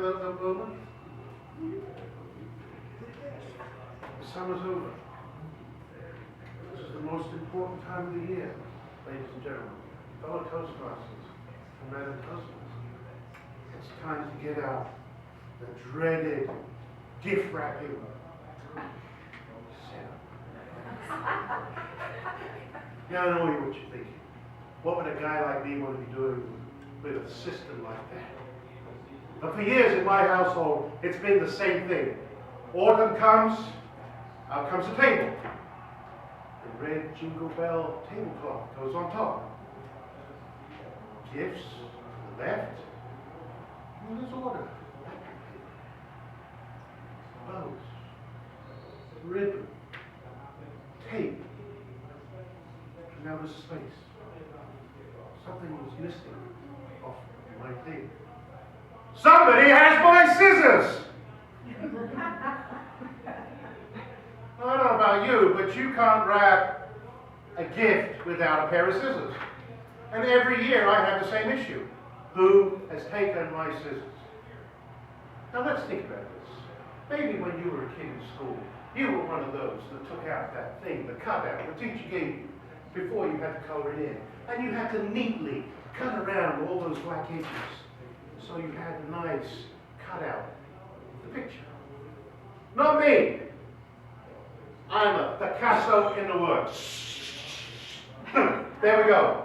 have that moment? The summer's over. This is the most important time of the year, ladies and gentlemen, fellow Toastmasters and Madam Toastmasters. It's time to get out the dreaded gift wrapping. Now I know what you're thinking. What would a guy like me want to be doing with a system like that? But for years in my household, it's been the same thing. Autumn comes, out comes the table. The red jingle bell tablecloth goes on top. Gifts to the left, and there's order. Bows, ribbon, tape. And now there's space. Something was missing off my thing. Somebody has my scissors! I don't know about you, but you can't wrap a gift without a pair of scissors. And every year I have the same issue. Who has taken my scissors? Now let's think about this. Maybe when you were a kid in school, you were one of those that took out that thing, the cutout the teacher gave you before you had to color it in. And you had to neatly cut around all those black edges so you had a nice cutout of the picture. Not me. I'm a Picasso in the works. There we go.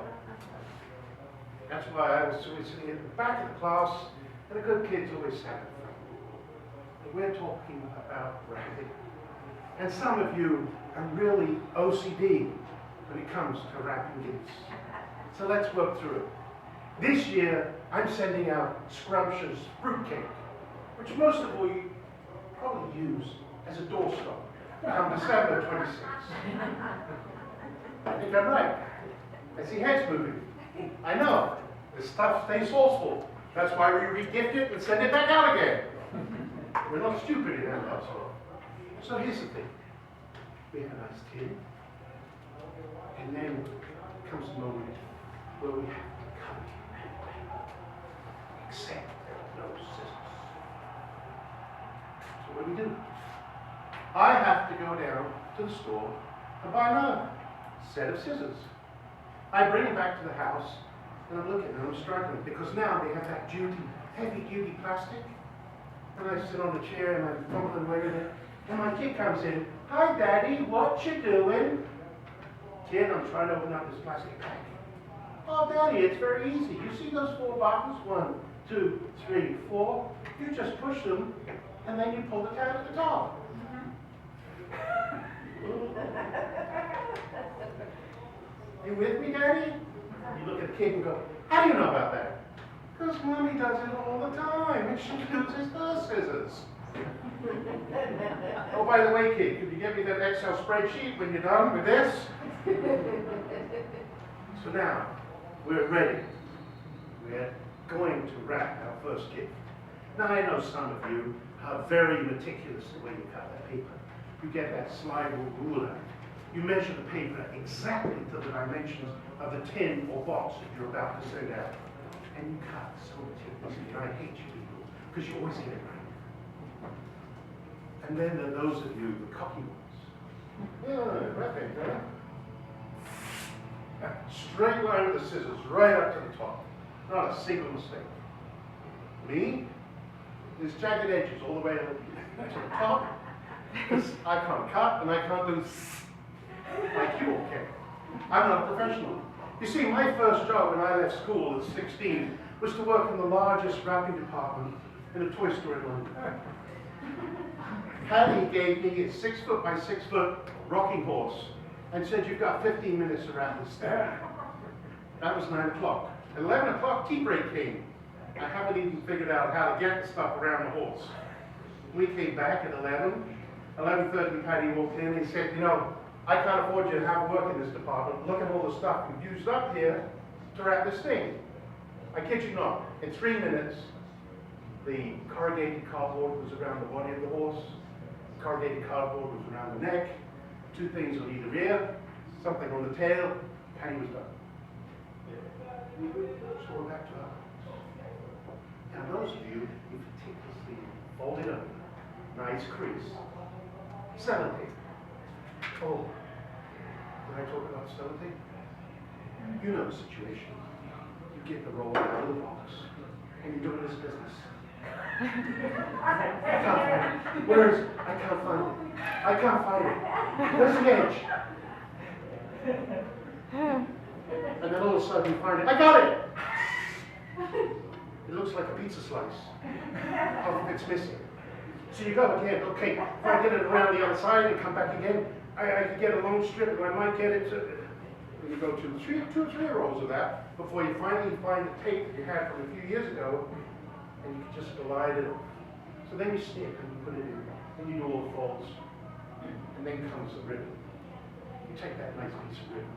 That's why I was always sitting at the back of the class, and the good kids always sat in front. We're talking about wrapping. And some of you are really OCD when it comes to wrapping gifts. So let's work through it. This year, I'm sending out scrumptious fruitcake, which most of you probably use as a doorstop come December 26th. I think I'm right. I see heads moving. I know. This stuff stays sourceful. That's why we re-gift it and send it back out again. We're not stupid in our household. So here's the thing. We have a nice tin. And then comes the moment where we have to cut it. Except no scissors. So what do? I have to go down to the store and buy another set of scissors. I bring it back to the house, and I'm looking and I'm struggling because now they have that heavy-duty plastic. And I sit on the chair and I'm fumbling away with it. And my kid comes in, "Hi, Daddy, what you doing?" Kid, I'm trying to open up this plastic bag. "Oh, Daddy, it's very easy. You see those 4 buttons? 1, 2, 3, 4. You just push them, and then you pull the tab at the top." You with me, Daddy? You look at the kid and go, "How do you know about that?" "Because Mommy does it all the time, and she uses her scissors." "Oh, by the way, kid, could you get me that Excel spreadsheet when you're done with this?" So now, we're ready. We're going to wrap our first gift. Now, I know some of you are very meticulous the way you cut that paper. You get that slide ruler. You measure the paper exactly to the dimensions of the tin or box that you're about to send out. And you cut so meticulously. And I hate you people, because you always get it right. And then there are those of you, the cocky ones. Yeah, wrap it, right? Straight line with the scissors, right up to the top. Not a single mistake. Me, there's jagged edges all the way to the top. Because I can't cut and I can't do like you all can. I'm not a professional. You see, my first job when I left school at 16 was to work in the largest wrapping department in a toy store in London. Patty gave me a 6-foot by 6-foot rocking horse and said, "You've got 15 minutes to wrap this thing." That was 9 o'clock. At 11 o'clock, tea break came. I haven't even figured out how to get the stuff around the horse. We came back at 11:30, Patty walked in and he said, "You know, I can't afford you to have work in this department. Look at all the stuff you've used up here to wrap this thing." I kid you not, in 3 minutes, the corrugated cardboard was around the body of the horse, corrugated cardboard was around the neck, 2 things on either ear, something on the tail. Patty was done. So we're back to our house. Now those of you who meticulously fold it up, nice crease, sellotape. Oh, did I talk about sellotape? You know the situation. You get the roll out of the box, and you're doing this business. I can't find it. Where is it? I can't find it. I can't find it. Where's the edge? And then all of a sudden you find it. I got it! It looks like a pizza slice. Half of it's missing. So you go again. Okay, if I get it around the other side and come back again, I could get a long strip and I might get it to... You go to two or three rolls of that before you finally find the tape that you had from a few years ago, and you can just glide it over. So then you snip and you put it in, and you do all the folds, and then comes the ribbon. You take that nice piece of ribbon.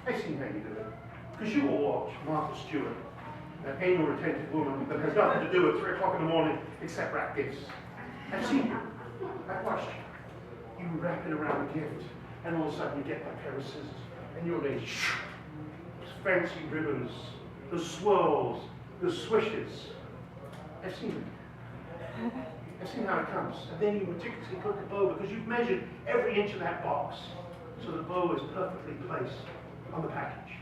I've seen how you do it. Because you will watch Martha Stewart, that anal retentive woman that has nothing to do at 3 o'clock in the morning except wrap gifts. I've seen you. I've watched you. You wrap it around a gift, and all of a sudden you get that pair of scissors. And you're going, those fancy ribbons, the swirls, the swishes. I've seen it. I've seen how it comes. And then you meticulously put the bow, because you've measured every inch of that box, so the bow is perfectly placed on the package.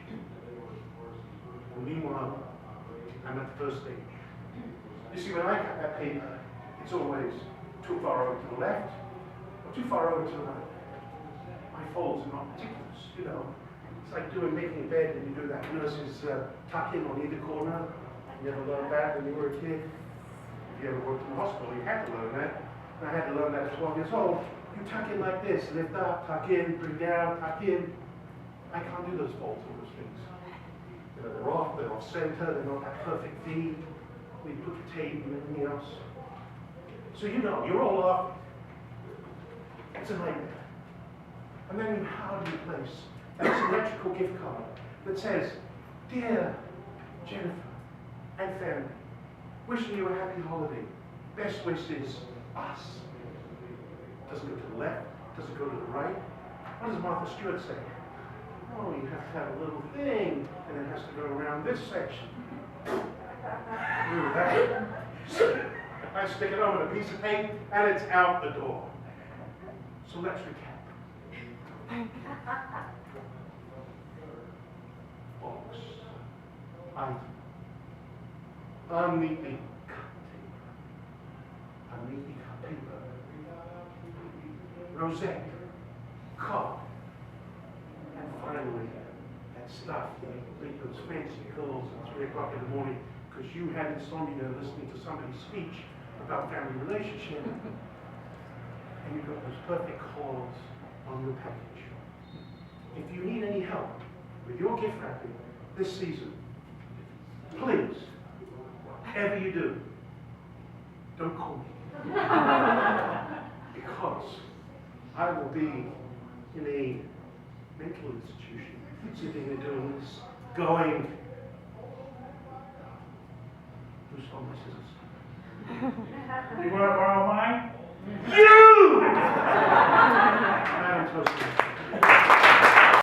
And meanwhile, I'm at the first stage. You see, when I cut that paper, it's always too far over to the left, or too far over to the right. My folds are not meticulous, you know. It's like making a bed, and you do that. Nurses tuck in on either corner. You ever learned that when you were a kid? If you ever worked in the hospital, you had to learn that. And I had to learn that at 12 years old. You tuck in like this, lift up, tuck in, bring down, tuck in. I can't do those folds or those things. You know, they're off center, they're not that perfect V. We put the tape and everything else. So you know, you're all off. It's a nightmare. And then how do you place that symmetrical gift card that says, "Dear Jennifer and family, wishing you a happy holiday. Best wishes, us." Doesn't go to the left, doesn't go to the right. What does Martha Stewart say? Oh, you have to have a little thing, and it has to go around this section. Ooh, that. I stick it on with a piece of tape, and it's out the door. So let's recap. Box. Item. Unneatly cut tape. Unneatly cut paper. Rosette. Card. And finally, that stuff that you complete those fancy curls at 3 o'clock in the morning because you had insomnia listening to somebody's speech about family relationship. And you've got those perfect calls on your package. If you need any help with your gift wrapping this season, please, whatever you do, don't call me. Because I will be in a mental institution, sitting there doing this, going, who stole my scissors? You want to borrow mine? You! Madam Toastmaster.